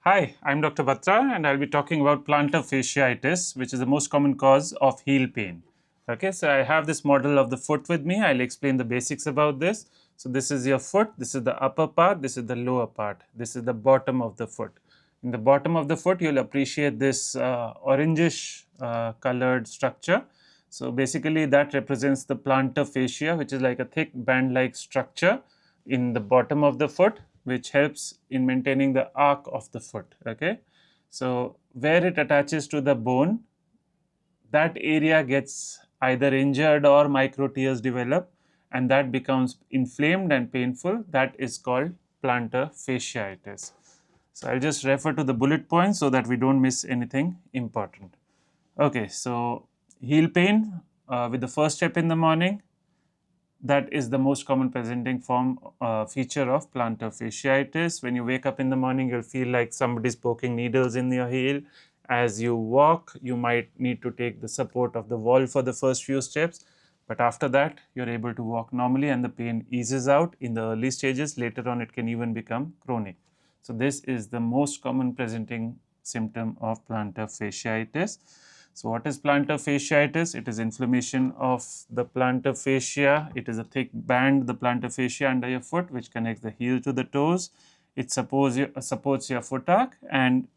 Hi, I'm Dr. Batra and I'll be talking about plantar fasciitis, which is the most common cause of heel pain. Okay, so I have this model of the foot with me. I'll explain the basics about this. So this is your foot, this is the upper part, this is the lower part, this is the bottom of the foot. In the bottom of the foot, you'll appreciate this orangish colored structure. So basically that represents the plantar fascia, which is like a thick band-like structure in the bottom of the foot, which helps in maintaining the arc of the foot. Okay, so where it attaches to the bone, that area gets either injured or micro tears develop, and that becomes inflamed and painful. That is called plantar fasciitis. So I'll just refer to the bullet points so that we don't miss anything important. Okay, so heel pain with the first step in the morning, that is the most common presenting form feature of plantar fasciitis. When you wake up in the morning, you'll feel like somebody's poking needles in your heel. As you walk, you might need to take the support of the wall for the first few steps, but after that you're able to walk normally and the pain eases out in the early stages. Later on, it can even become chronic. So this is the most common presenting symptom of plantar fasciitis. So what is plantar fasciitis? It is inflammation of the plantar fascia. It is a thick band, the plantar fascia under your foot, which connects the heel to the toes. It supports your foot arc and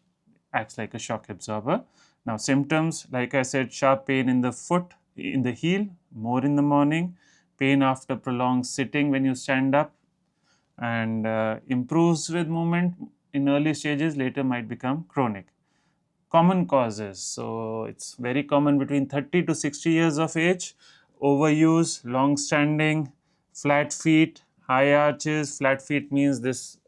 acts like a shock absorber. Now symptoms, like I said, sharp pain in the foot, in the heel, more in the morning, pain after prolonged sitting when you stand up, and improves with movement in early stages, later might become chronic. Common causes. So it's very common between 30 to 60 years of age. Overuse, long standing, flat feet, high arches. Flat feet means this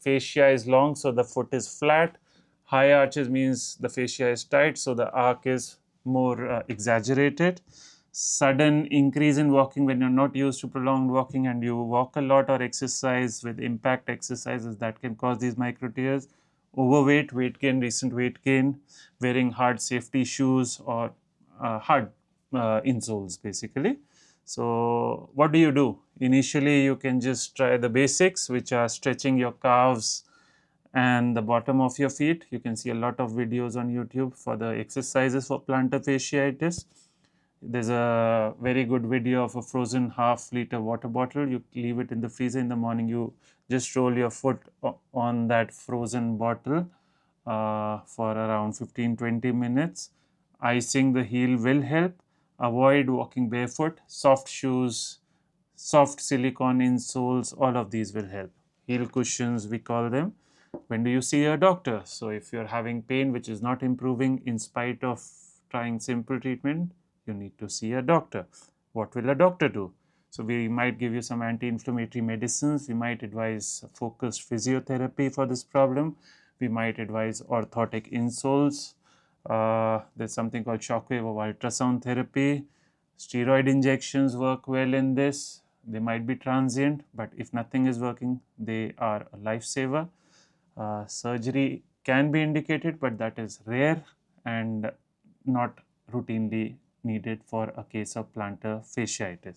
fascia is long, so the foot is flat. High arches means the fascia is tight, so the arc is more exaggerated. Sudden increase in walking when you're not used to prolonged walking and you walk a lot or exercise with impact exercises, that can cause these micro tears. Overweight, weight gain, recent weight gain, wearing hard safety shoes or hard insoles basically. So what do you do? Initially, you can just try the basics, which are stretching your calves and the bottom of your feet. You can see a lot of videos on YouTube for the exercises for plantar fasciitis. There's a very good video of a frozen half-liter water bottle. You leave it in the freezer in the morning. You just roll your foot on that frozen bottle for around 15-20 minutes. Icing the heel will help. Avoid walking barefoot. Soft shoes, soft silicone insoles, all of these will help. Heel cushions, we call them. When do you see a doctor? So if you're having pain which is not improving in spite of trying simple treatment, you need to see a doctor. What will a doctor do? So we might give you some anti-inflammatory medicines. We might advise focused physiotherapy for this problem. We might advise orthotic insoles. There's something called shockwave or ultrasound therapy. Steroid injections work well in this. They might be transient, but if nothing is working, they are a lifesaver. Surgery can be indicated, but that is rare and not routinely needed for a case of plantar fasciitis.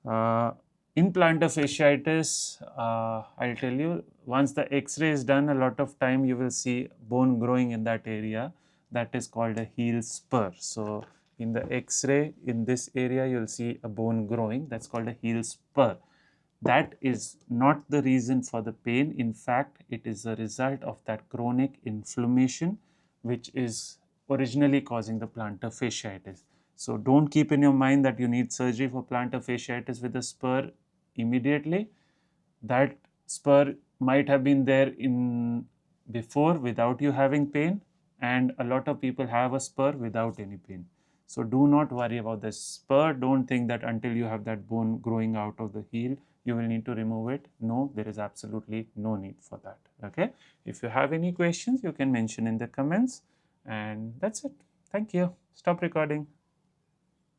Uh, in plantar fasciitis, I'll tell you, once the X-ray is done, a lot of time you will see bone growing in that area. That is called a heel spur. So in the X-ray, in this area, you'll see a bone growing. That's called a heel spur. That is not the reason for the pain. In fact, it is a result of that chronic inflammation, which is originally causing the plantar fasciitis. So don't keep in your mind that you need surgery for plantar fasciitis with a spur immediately. That spur might have been there in before without you having pain, and a lot of people have a spur without any pain. So do not worry about the spur. Don't think that until you have that bone growing out of the heel, you will need to remove it. No, there is absolutely no need for that. Okay. If you have any questions, you can mention in the comments, and that's it. Thank you. Stop recording.